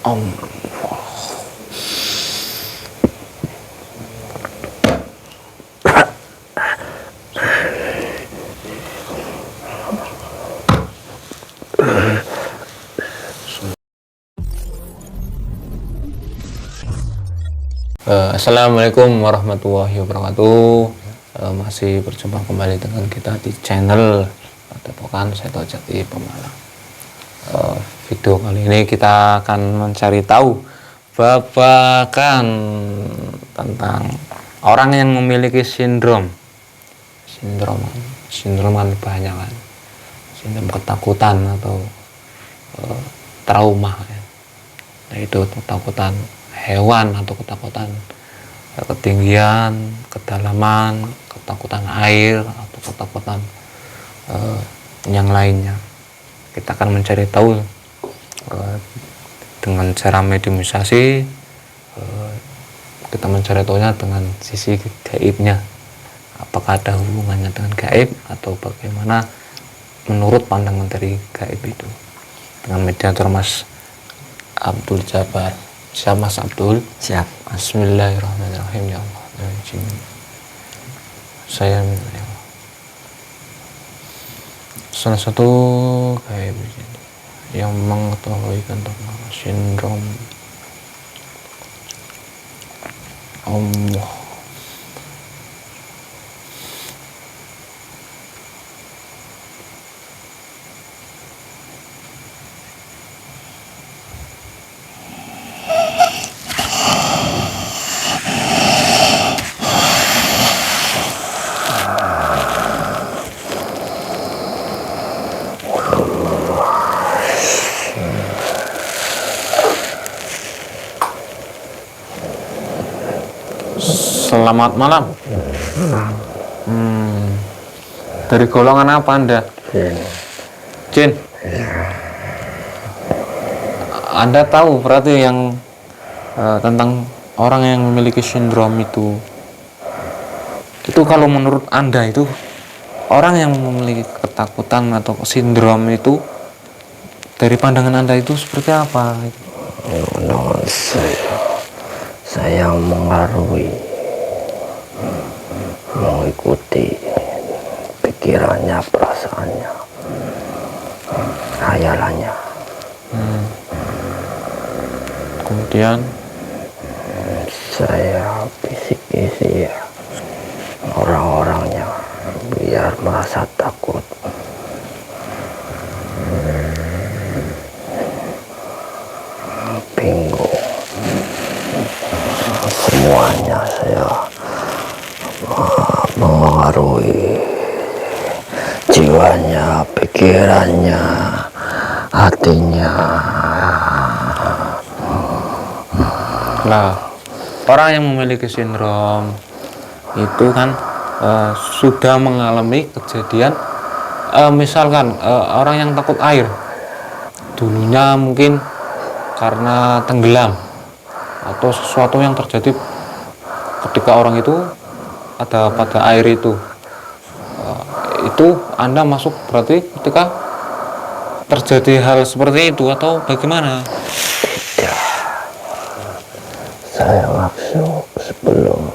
Om. Assalamualaikum warahmatullahi wabarakatuh. Masih berjumpa kembali dengan kita di channel Padepokan Seto Jati Pemalang. Video kali ini kita akan mencari tahu babakan tentang orang yang memiliki sindrom kan banyak kan, sindrom ketakutan atau trauma ya. Yaitu ketakutan hewan atau ketakutan ketinggian, kedalaman, ketakutan air atau ketakutan yang lainnya. Kita akan mencari tahu dengan cara mediumisasi. Kita mencari tahunya dengan sisi gaibnya, apakah ada hubungannya dengan gaib atau bagaimana menurut pandangan dari gaib itu, dengan mediator Mas Abdul Jabar. Siap Mas Abdul? Siap. Bismillahirrahmanirrahim. Ya Allah, saya ya. Salah satu gaib yang mengetahui tentang sindrom Allah. Selamat malam. Dari golongan apa Anda? Jin. Anda tahu berarti yang tentang orang yang memiliki sindrom itu kalau menurut Anda itu orang yang memiliki ketakutan atau sindrom itu dari pandangan Anda itu seperti apa? Menurut saya mengikuti pikirannya, perasaannya, khayalannya. Kemudian saya bisik-bisik orang-orangnya biar merasa takut. Bingung. Semuanya saya mengaruhi jiwanya, pikirannya, hatinya. Nah, orang yang memiliki sindrom itu kan sudah mengalami kejadian, misalkan orang yang takut air dulunya mungkin karena tenggelam atau sesuatu yang terjadi ketika orang itu ada pada air itu Anda masuk berarti ketika terjadi hal seperti itu atau bagaimana? Tidak, saya masuk sebelum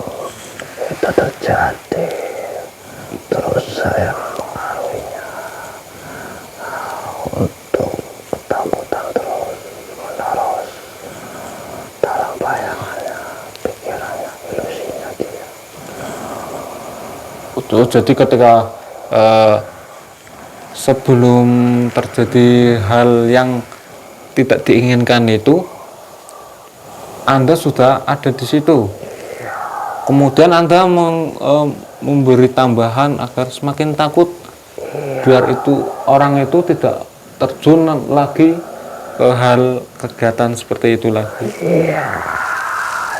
itu terjadi, terus saya mengaruhinya untuk ketakutan terus menerus dalam bayangannya, pikirannya, ilusinya dia. Jadi ketika sebelum terjadi hal yang tidak diinginkan itu Anda sudah ada di situ, kemudian Anda memberi tambahan agar semakin takut, biar itu orang itu tidak terjun lagi ke hal kegiatan seperti itu lagi. Iya,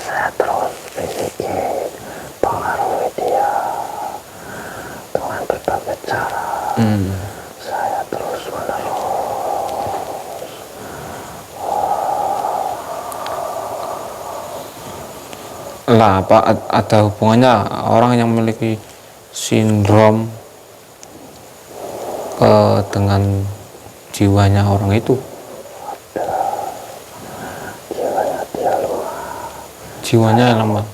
saya terus bisikin, pengaruhi dia dengan berbagai cara. Saya terus menerus. Lah, apa ada hubungannya orang yang memiliki sindrom dengan jiwanya orang itu? jiwanya yang lemah.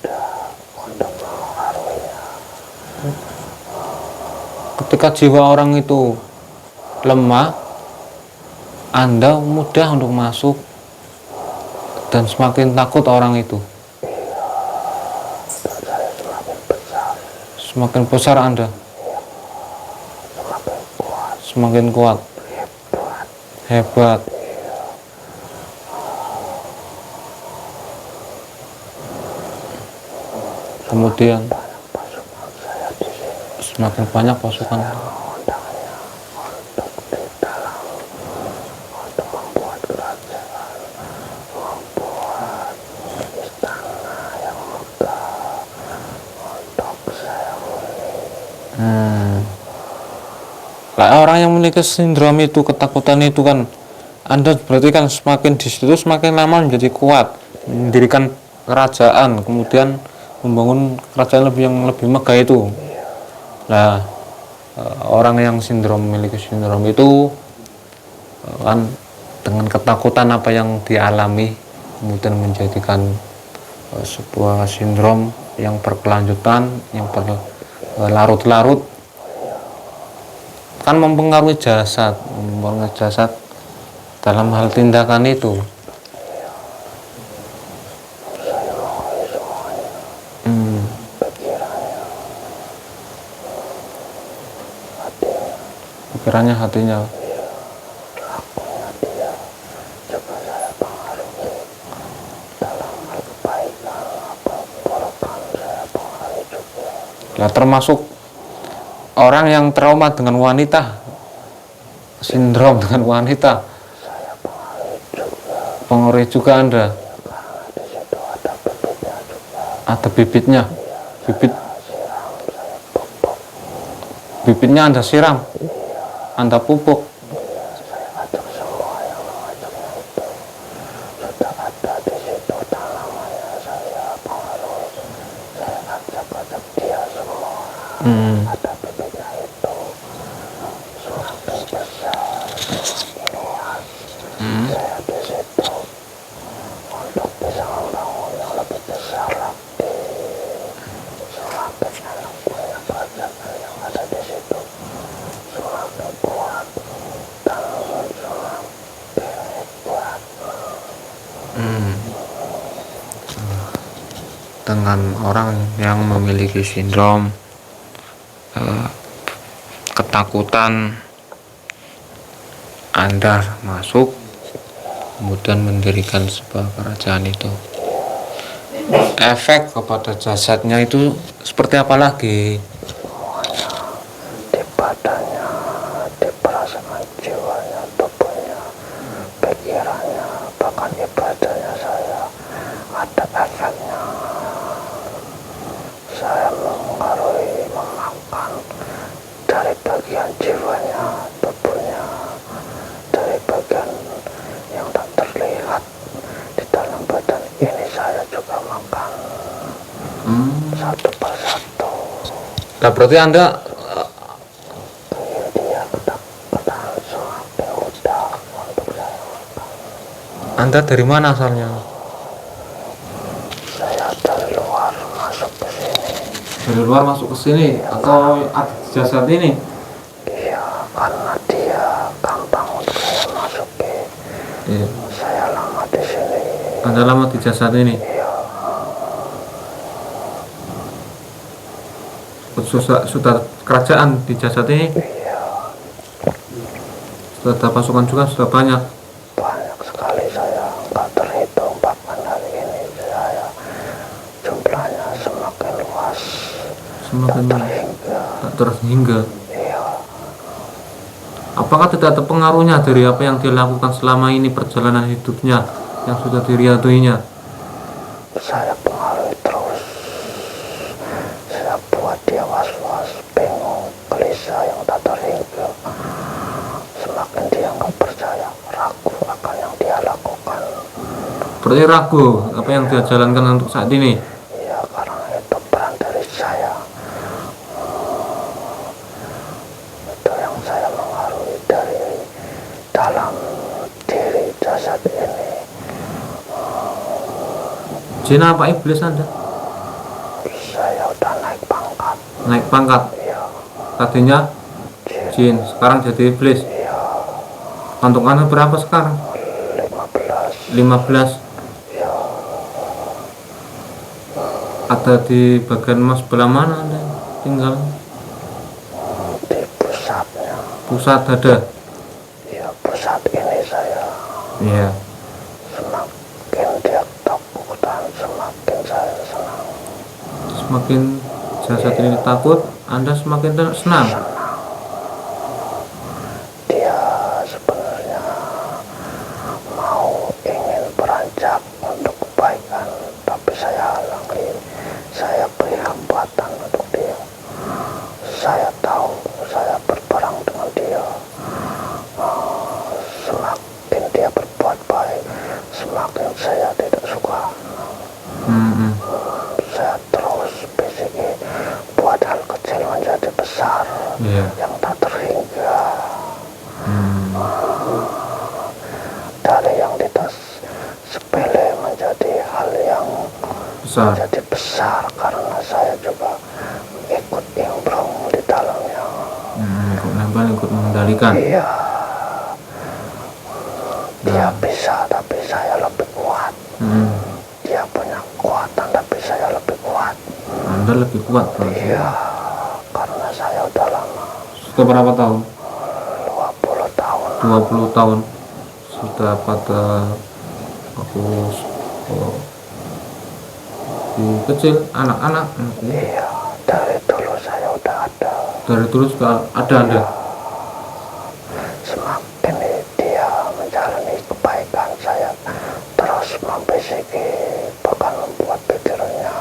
untuk mengaruhinya. Ketika jiwa orang itu lemah, Anda mudah untuk masuk dan semakin takut orang itu. Dan saya semakin besar, Semakin besar Anda, semakin kuat, semakin kuat, hebat. hebat. Kemudian Banyak pasukan saya di sini. semakin banyak pasukan. Mengundangnya untuk di dalam, untuk membuat kerajaan, membuat istana yang megah untuk saya huni. Lah orang yang memiliki sindrom itu, ketakutan itu kan, Anda berarti kan semakin di situ semakin lama menjadi kuat, mendirikan kerajaan, kemudian membangun kerajaan yang lebih megah itu. Nah, orang yang memiliki sindrom itu kan dengan ketakutan apa yang dialami kemudian menjadikan sebuah sindrom yang berkelanjutan, yang berlarut-larut, kan mempengaruhi jasad dalam hal tindakan itu. Pikirannya, hatinya. Lakunya dia juga saya pengaruhi dalam hal kebaikan apa keburukan saya pengaruhi juga. Ya, termasuk orang yang trauma dengan wanita, sindrom dengan wanita, Saya pengaruhi juga pengaruhi juga Anda. karena di situ ada bibitnya juga. Ada bibitnya, bibit Siram saya pupuk. bibitnya Anda siram, Anda pupuk. Saya ajak semua yang mengajaknya itu sudah ada di situ tanamannya. Saya pengaruhi, saya ajak dia semua. Ada bibitnya itu semakin besar, semakin luas. Saya di situ untuk bisa membangun yang lebih besar lagi. Semakin enak punya kerajaan yang ada di situ, semakin kuat dan semakin hebat. Dengan orang yang memiliki sindrom ketakutan, Anda masuk kemudian mendirikan sebuah kerajaan itu, efek kepada jasadnya itu seperti apa lagi? Di badannya, di perasaan jiwanya, tubuhnya, pikirannya, bahkan ibadahnya saya ada efeknya. Saya mengaruhi, memakan dari bagian jiwanya, tubuhnya, dari bagian yang tak terlihat di dalam badan ini saya juga makan satu persatu. Nah, berarti Anda Dia ketakutan semakin mudah untuk saya makan. Anda dari mana asalnya? Saya dari luar masuk ke sini. Dari luar masuk ke sini atau ada di jasad ini? Iya, karena dia gampang untuk saya masuki. Iya. Saya lama di sini. Anda lama di jasad ini? Iya, Sudah kerajaan di jasad ini? iya, Sudah ada pasukan juga, sudah banyak. banyak sekali saya nggak terhitung. Bahkan hari ini saya jumlahnya semakin luas, Semakin terhingga. tak terhingga. Iya, Apakah tidak ada pengaruhnya dari apa yang dia lakukan selama ini, perjalanan hidupnya yang sudah diriatuinya? saya pengaruhi terus. Saya buat dia was-was, bingung, gelisah yang tak terhingga. Semakin dia nggak percaya, ragu akan yang dia lakukan. Berarti ragu apa yang dia jalankan untuk saat ini. Ya, karena itu peran dari saya. Itu yang saya mengaruhi dari dalam diri jasad ini. Jin apa iblis Anda? Saya udah naik pangkat. Naik pangkat. Iya. Tadinya Jin. jin, sekarang jadi iblis. Iya. Kantung Anda berapa sekarang? 15. 15. Iya. Ada di bagian mas sebelah mana Anda tinggal? Di pusatnya. Pusat ada. Iya, pusat ini saya. Iya. Semakin dia takut dan semakin saya senang. Semakin jasad ini takut, Anda semakin senang. Dia sebenarnya mau ingin beranjak untuk kebaikan, tapi saya halangi. Saya beri hambatan untuk dia. Saya tahu saya berperang dengan dia. Semakin dia berbuat baik, semakin saya tidak suka. Saya terus bisiki buat hal kecil menjadi besar, yang tak terhingga. Dari yang tidak sepele menjadi hal yang Besar. menjadi besar, karena saya juga ikut imbrong di dalamnya. Ikut nempel, ikut mengendalikan. Iya, dia bisa tapi saya lebih kuat. Dia punya kekuatan tapi saya lebih kuat. Anda lebih kuat berarti. Iya, karena saya udah lama. Sudah berapa tahun? 20 tahun. 20 tahun. Sudah pada aku di kecil, anak-anak. Iya, dari dulu saya udah ada. Dari dulu sudah ada Anda. Semakin dia menjalani kebaikan, saya terus membisiki, bahkan membuat pikirannya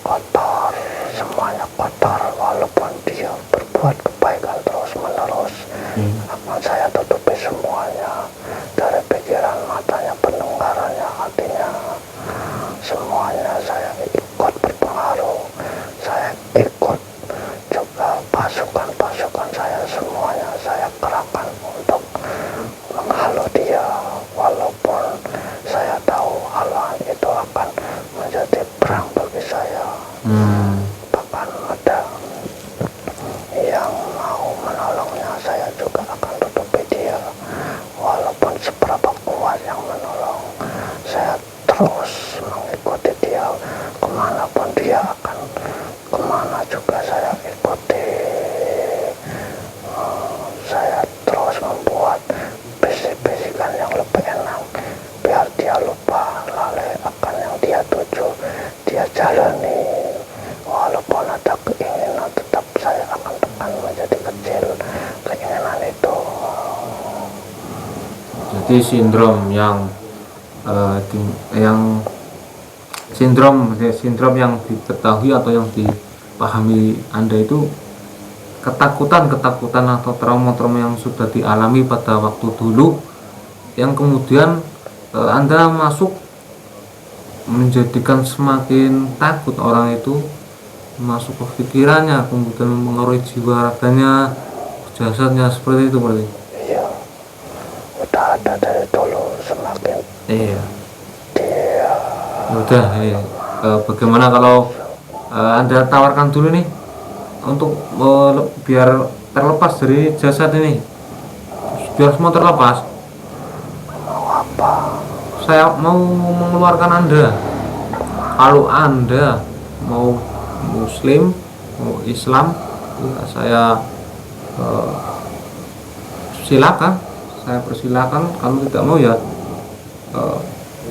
kotor, semuanya kotor. Walaupun dia berbuat kebaikan terus menerus, akan saya tutupi semuanya, dari pikiran, matanya, pendengarannya, hatinya. Semuanya saya ikut berpengaruh. Saya ikut juga pasukan-pasukan saya, semuanya saya kerahkan untuk menghalau dia. Walaupun saya tahu halangan itu akan menjadi perang bagi saya. Bahkan ada yang mau menolongnya, saya juga akan tutupi dia. Walaupun seberapa kuat yang menolong, saya terus mengikuti dia. Kemanapun dia akan, kemana juga saya ikuti. Saya terus membuat bisik-bisikan yang lebih enak, biar dia lupa lalai akan yang dia tuju, dia jalani. Walaupun ada keinginan, tetap saya akan tekan menjadi kecil keinginan itu. Jadi sindrom yang sindrom yang diketahui atau yang dipahami Anda itu ketakutan atau trauma yang sudah dialami pada waktu dulu, yang kemudian Anda masuk menjadikan semakin takut orang itu, masuk ke pikirannya, kemudian mempengaruhi jiwa raganya, jasadnya, seperti itu berarti. Iya, udah ada dari dulu. Semakin Iya. dia Udah, iya. Bagaimana kalau Anda tawarkan dulu nih untuk biar terlepas dari jasad ini, biar semua terlepas. mau apa? Saya mau mengeluarkan Anda. Kalau Anda mau Muslim, mau Islam, ya saya silakan. Saya persilakan. Kalau tidak mau ya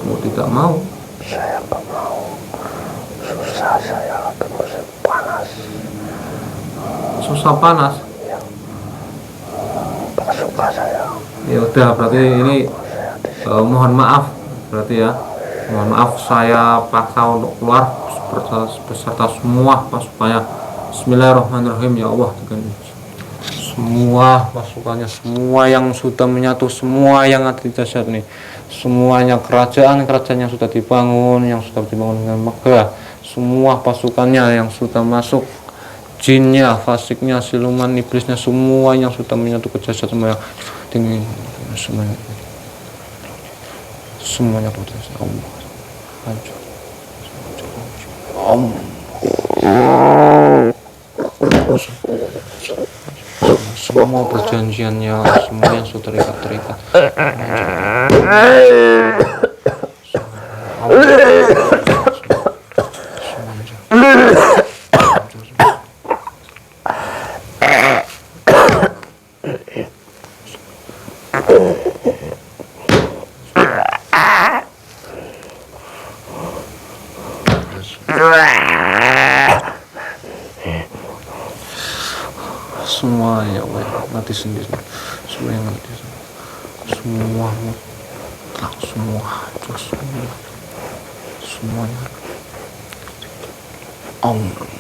mau tidak mau. Saya gak mau. Susah saya lagi musim panas. Susah panas. Ya, gak suka saya. Ya udah, berarti ini mohon maaf berarti ya. Mohon maaf saya paksa untuk keluar beserta semua pasukannya. Bismillahirrahmanirrahim. Ya Allah, semua pasukannya, semua yang sudah menyatu, semua yang ada di jasad ini, semuanya kerajaan yang sudah dibangun, dengan megah, semua pasukannya yang sudah masuk, jinnya, fasiknya, siluman, iblisnya, semua yang sudah menyatu ke jasad, semua yang tinggi, semuanya ke jasad Allah. maju. Om. Semua perjanjiannya, semua yang sudah terikat. Semua ya Allah, mati sendiri. Semua yang mati, semua mutlak, semua hancur, semuanya. Allah.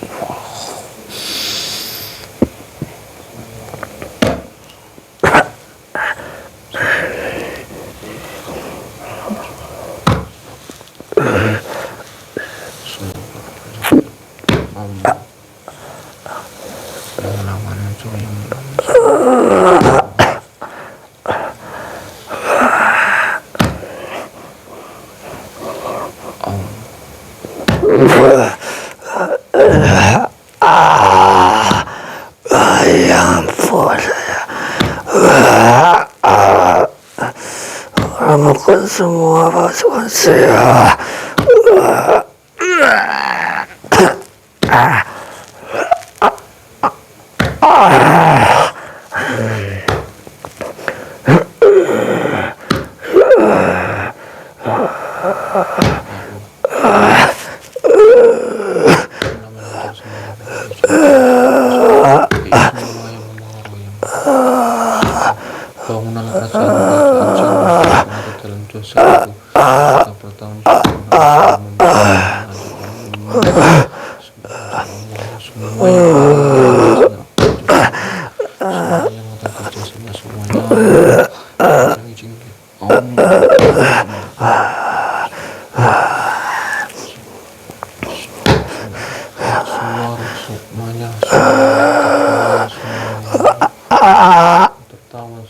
Ramukkan semua pasukan saya. Bangunan kerajaan dalam dosa itu kita bertahun semua yang kita kerjasama semuanya semuanya tertawa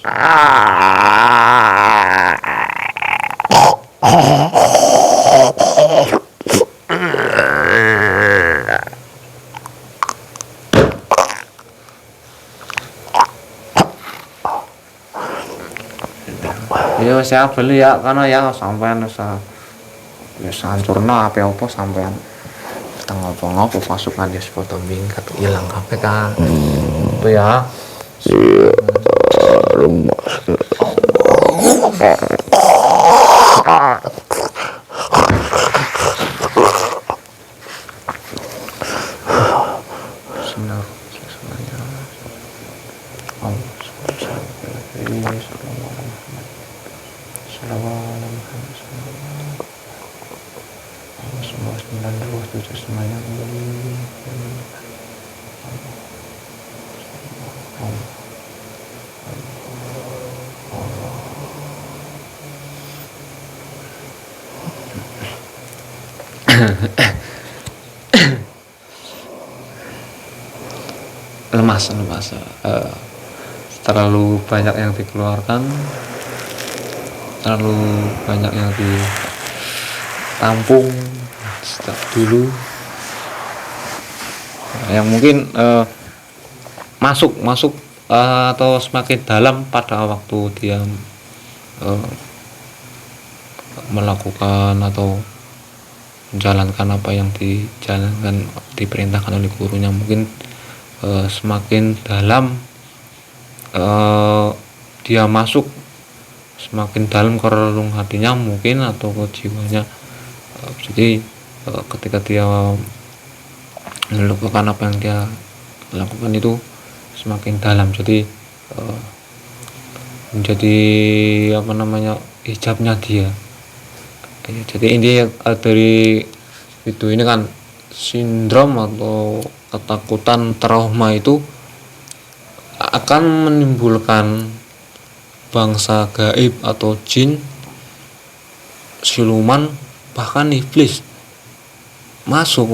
ya saya beli ya karena ya sampean usah ya hancurna apa sampean ngopo pasukan di foto minggat hilang KPK itu ya Rumah sinar semua 927 semuanya lemas terlalu banyak yang dikeluarkan, terlalu banyak yang ditampung sejak dulu yang mungkin masuk atau semakin dalam pada waktu dia melakukan atau menjalankan apa yang dijalankan diperintahkan oleh gurunya, mungkin semakin dalam dia masuk, semakin dalam ke relung hatinya mungkin atau ke jiwanya. Jadi ketika dia melakukan apa yang dia lakukan itu semakin dalam, jadi menjadi hijabnya dia. Jadi ini dari itu ini kan sindrom atau ketakutan trauma itu akan menimbulkan bangsa gaib atau jin, siluman, bahkan iblis masuk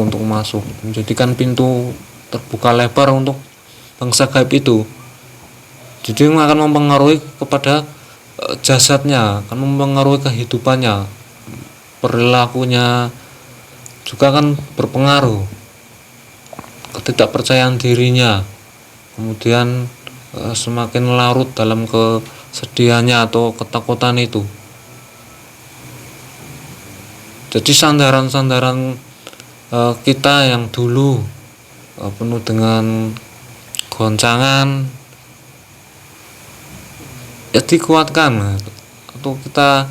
menjadikan pintu terbuka lebar untuk bangsa gaib itu. Jadi akan mempengaruhi kepada jasadnya, akan mempengaruhi kehidupannya, perilakunya juga kan berpengaruh, ketidakpercayaan dirinya, kemudian semakin larut dalam kesedihannya atau ketakutan itu. Jadi sandaran-sandaran kita yang dulu penuh dengan goncangan ya dikuatkan, atau kita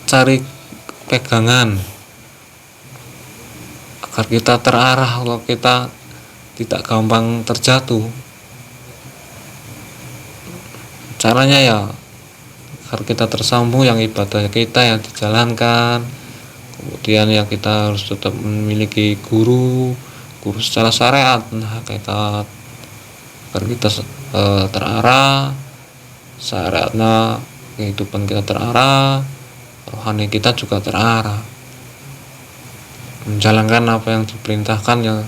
cari pegangan agar kita terarah atau kita tidak gampang terjatuh. Caranya ya agar kita tersambung, yang ibadah kita yang dijalankan, kemudian ya kita harus tetap memiliki guru secara syariat, hakikat, agar kita terarah, syariatnya kehidupan kita terarah, rohani kita juga terarah, menjalankan apa yang diperintahkan ya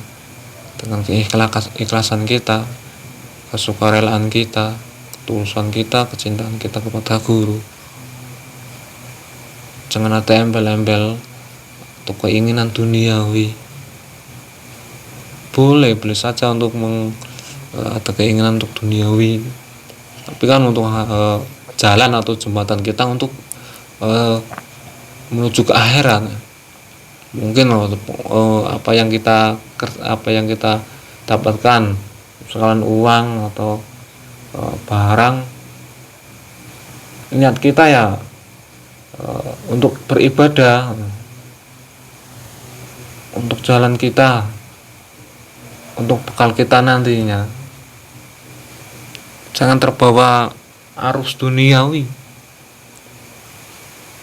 dengan keikhlasan kita, kesukarelaan kita, ketulusan kita, kecintaan kita kepada guru. Jangan ada embel-embel atau keinginan duniawi. Boleh saja untuk ada keinginan untuk duniawi, tapi kan untuk jalan atau jembatan kita untuk menuju ke akhirat. Mungkin apa yang kita dapatkan, misalkan uang atau barang, niat kita ya untuk beribadah, untuk jalan kita, untuk bekal kita nantinya. Jangan terbawa arus duniawi,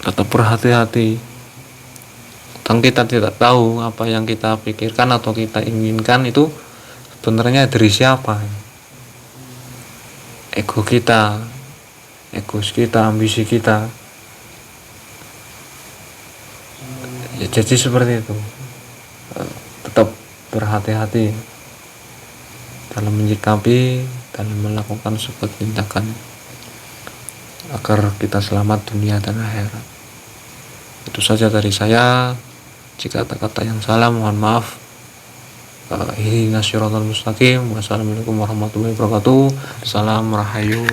tetap berhati-hati. Dan kita tidak tahu apa yang kita pikirkan atau kita inginkan itu sebenarnya dari siapa. Ego kita, egois kita, ambisi kita. Ya, jadi seperti itu. Tetap berhati-hati dalam menyikapi, dalam melakukan sebuah tindakan agar kita selamat dunia dan akhirat. Itu saja dari saya. Jika ada kata yang salah mohon maaf. Ihdinas siratal mustaqim. Wassalamualaikum warahmatullahi wabarakatuh. Salam rahayu.